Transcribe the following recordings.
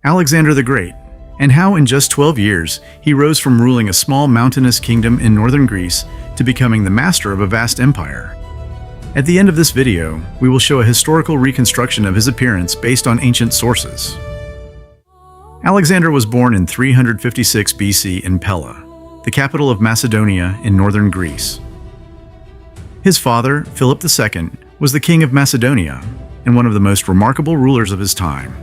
Alexander the Great, and how in just 12 years he rose from ruling a small mountainous kingdom in northern Greece to becoming the master of a vast empire. At the end of this video, we will show a historical reconstruction of his appearance based on ancient sources. Alexander was born in 356 BC in Pella, the capital of Macedonia in northern Greece. His father, Philip II, was the king of Macedonia and one of the most remarkable rulers of his time.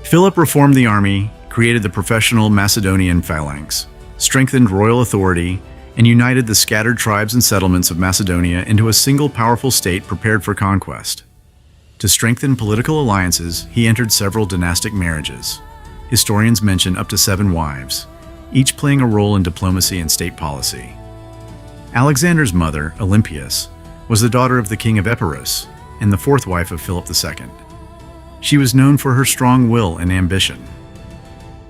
Philip reformed the army, created the professional Macedonian phalanx, strengthened royal authority, and united the scattered tribes and settlements of Macedonia into a single powerful state prepared for conquest. To strengthen political alliances, he entered several dynastic marriages. Historians mention up to 7 wives, each playing a role in diplomacy and state policy. Alexander's mother, Olympias, was the daughter of the king of Epirus and the 4th wife of Philip II. She was known for her strong will and ambition.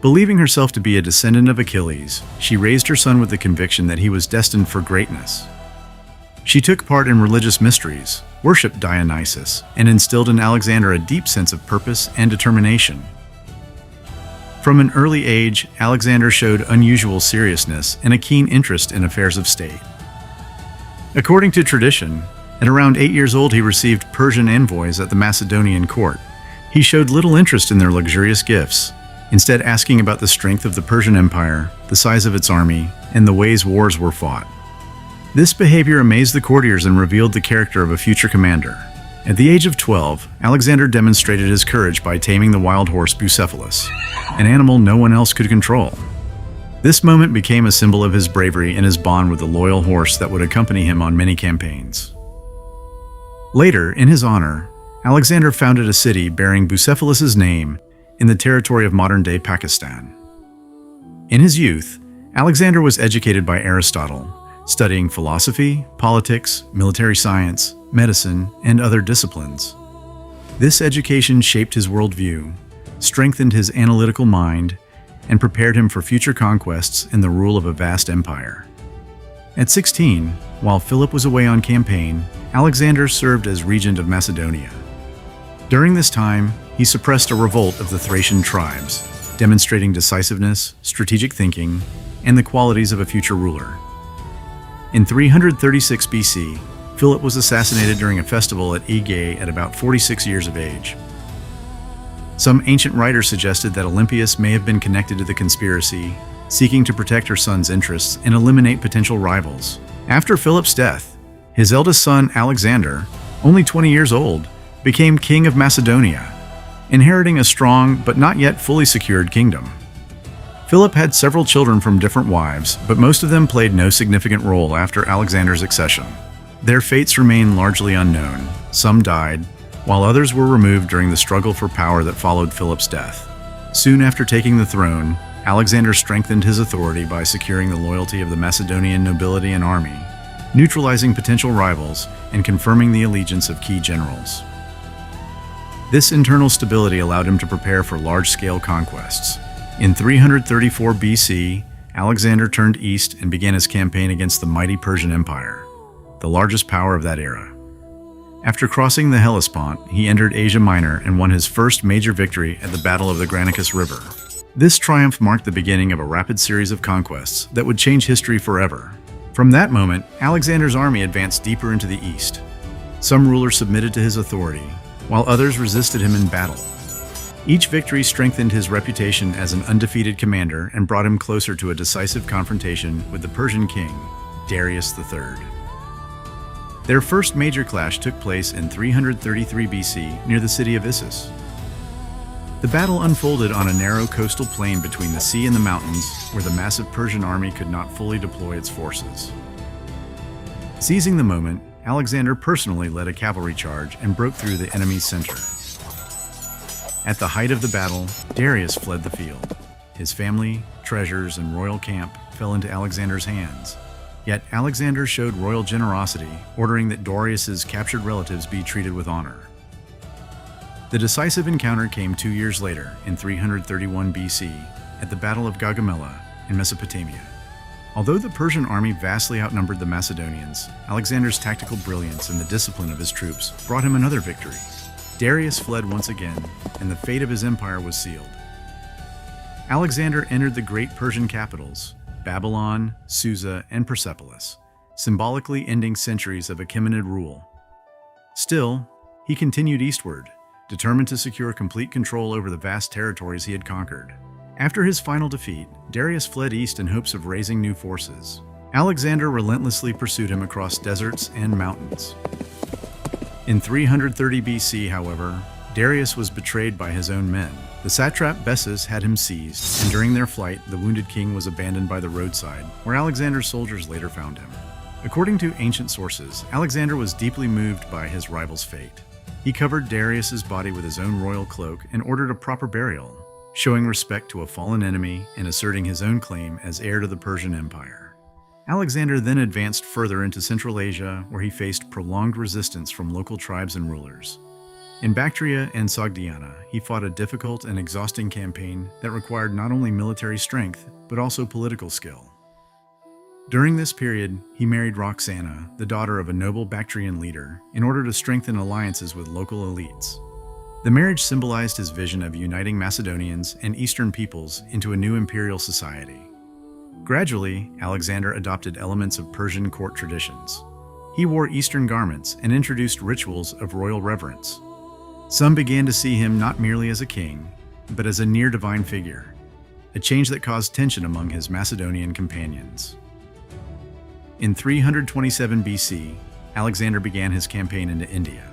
Believing herself to be a descendant of Achilles, she raised her son with the conviction that he was destined for greatness. She took part in religious mysteries, worshipped Dionysus, and instilled in Alexander a deep sense of purpose and determination. From an early age, Alexander showed unusual seriousness and a keen interest in affairs of state. According to tradition, at around 8 years old he received Persian envoys at the Macedonian court. He showed little interest in their luxurious gifts, instead asking about the strength of the Persian Empire, the size of its army, and the ways wars were fought. This behavior amazed the courtiers and revealed the character of a future commander. At the age of 12, Alexander demonstrated his courage by taming the wild horse Bucephalus, an animal no one else could control. This moment became a symbol of his bravery and his bond with the loyal horse that would accompany him on many campaigns. Later, in his honor, Alexander founded a city bearing Bucephalus's name in the territory of modern-day Pakistan. In his youth, Alexander was educated by Aristotle, studying philosophy, politics, military science, medicine, and other disciplines. This education shaped his worldview, strengthened his analytical mind, and prepared him for future conquests and the rule of a vast empire. At 16, while Philip was away on campaign, Alexander served as regent of Macedonia. During this time, he suppressed a revolt of the Thracian tribes, demonstrating decisiveness, strategic thinking, and the qualities of a future ruler. In 336 BC, Philip was assassinated during a festival at Aegae at about 46 years of age. Some ancient writers suggested that Olympias may have been connected to the conspiracy, seeking to protect her son's interests and eliminate potential rivals. After Philip's death, his eldest son Alexander, only 20 years old, became king of Macedonia, inheriting a strong but not yet fully secured kingdom. Philip had several children from different wives, but most of them played no significant role after Alexander's accession. Their fates remain largely unknown. Some died, while others were removed during the struggle for power that followed Philip's death. Soon after taking the throne, Alexander strengthened his authority by securing the loyalty of the Macedonian nobility and army, neutralizing potential rivals, and confirming the allegiance of key generals. This internal stability allowed him to prepare for large-scale conquests. In 334 BC, Alexander turned east and began his campaign against the mighty Persian Empire, the largest power of that era. After crossing the Hellespont, he entered Asia Minor and won his first major victory at the Battle of the Granicus River. This triumph marked the beginning of a rapid series of conquests that would change history forever. From that moment, Alexander's army advanced deeper into the east. Some rulers submitted to his authority, while others resisted him in battle. Each victory strengthened his reputation as an undefeated commander and brought him closer to a decisive confrontation with the Persian king, Darius III. Their first major clash took place in 333 BC near the city of Issus. The battle unfolded on a narrow coastal plain between the sea and the mountains, where the massive Persian army could not fully deploy its forces. Seizing the moment, Alexander personally led a cavalry charge and broke through the enemy's center. At the height of the battle, Darius fled the field. His family, treasures, and royal camp fell into Alexander's hands. Yet Alexander showed royal generosity, ordering that Darius's captured relatives be treated with honor. The decisive encounter came 2 years later, in 331 BC, at the Battle of Gaugamela in Mesopotamia. Although the Persian army vastly outnumbered the Macedonians, Alexander's tactical brilliance and the discipline of his troops brought him another victory. Darius fled once again, and the fate of his empire was sealed. Alexander entered the great Persian capitals, Babylon, Susa, and Persepolis, symbolically ending centuries of Achaemenid rule. Still, he continued eastward, determined to secure complete control over the vast territories he had conquered. After his final defeat, Darius fled east in hopes of raising new forces. Alexander relentlessly pursued him across deserts and mountains. In 330 BC, however, Darius was betrayed by his own men. The satrap Bessus had him seized, and during their flight, the wounded king was abandoned by the roadside, where Alexander's soldiers later found him. According to ancient sources, Alexander was deeply moved by his rival's fate. He covered Darius's body with his own royal cloak and ordered a proper burial, showing respect to a fallen enemy and asserting his own claim as heir to the Persian Empire. Alexander then advanced further into Central Asia, where he faced prolonged resistance from local tribes and rulers. In Bactria and Sogdiana, he fought a difficult and exhausting campaign that required not only military strength, but also political skill. During this period, he married Roxana, the daughter of a noble Bactrian leader, in order to strengthen alliances with local elites. The marriage symbolized his vision of uniting Macedonians and Eastern peoples into a new imperial society. Gradually, Alexander adopted elements of Persian court traditions. He wore Eastern garments and introduced rituals of royal reverence. Some began to see him not merely as a king, but as a near-divine figure, a change that caused tension among his Macedonian companions. In 327 BC, Alexander began his campaign into India.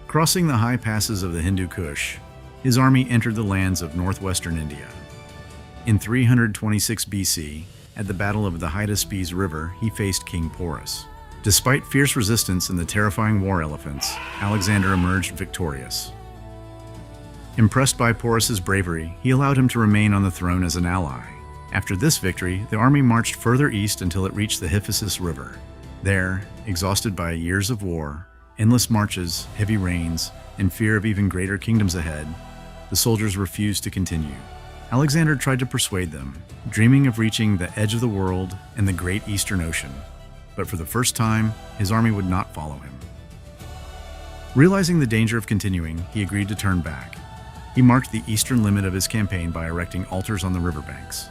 Crossing the high passes of the Hindu Kush, his army entered the lands of northwestern India. In 326 BC, at the Battle of the Hydaspes River, he faced King Porus. Despite fierce resistance and the terrifying war elephants, Alexander emerged victorious. Impressed by Porus's bravery, he allowed him to remain on the throne as an ally. After this victory, the army marched further east until it reached the Hyphasis River. There, exhausted by years of war, endless marches, heavy rains, and fear of even greater kingdoms ahead, the soldiers refused to continue. Alexander tried to persuade them, dreaming of reaching the edge of the world and the great Eastern Ocean. But for the first time, his army would not follow him. Realizing the danger of continuing, he agreed to turn back. He marked the eastern limit of his campaign by erecting altars on the riverbanks.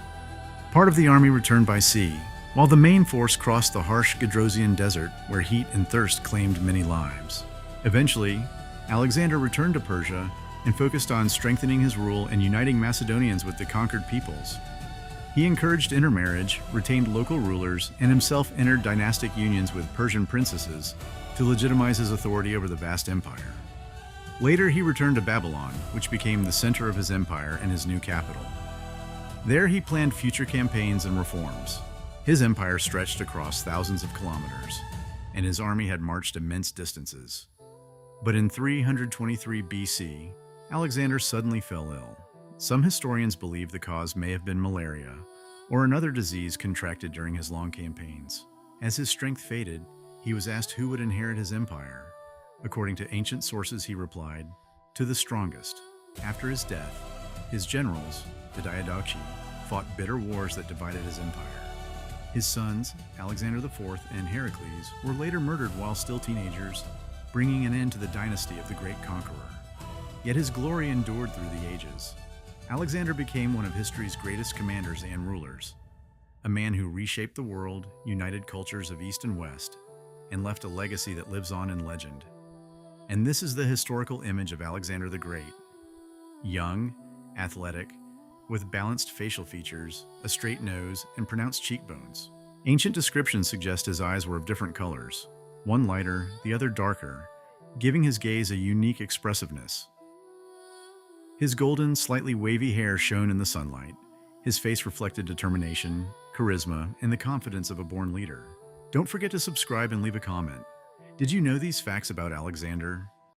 Part of the army returned by sea, while the main force crossed the harsh Gedrosian desert where heat and thirst claimed many lives. Eventually, Alexander returned to Persia and focused on strengthening his rule and uniting Macedonians with the conquered peoples. He encouraged intermarriage, retained local rulers, and himself entered dynastic unions with Persian princesses to legitimize his authority over the vast empire. Later, he returned to Babylon, which became the center of his empire and his new capital. There, he planned future campaigns and reforms. His empire stretched across thousands of kilometers, and his army had marched immense distances. But in 323 BC, Alexander suddenly fell ill. Some historians believe the cause may have been malaria, or another disease contracted during his long campaigns. As his strength faded, he was asked who would inherit his empire. According to ancient sources, he replied, "To the strongest." After his death, his generals, the Diadochi, fought bitter wars that divided his empire. His sons, Alexander IV and Heracles, were later murdered while still teenagers, bringing an end to the dynasty of the great conqueror. Yet his glory endured through the ages. Alexander became one of history's greatest commanders and rulers, a man who reshaped the world, united cultures of East and West, and left a legacy that lives on in legend. And this is the historical image of Alexander the Great. Young, athletic, with balanced facial features, a straight nose, and pronounced cheekbones. Ancient descriptions suggest his eyes were of different colors, one lighter, the other darker, giving his gaze a unique expressiveness. His golden, slightly wavy hair shone in the sunlight. His face reflected determination, charisma, and the confidence of a born leader. Don't forget to subscribe and leave a comment. Did you know these facts about Alexander?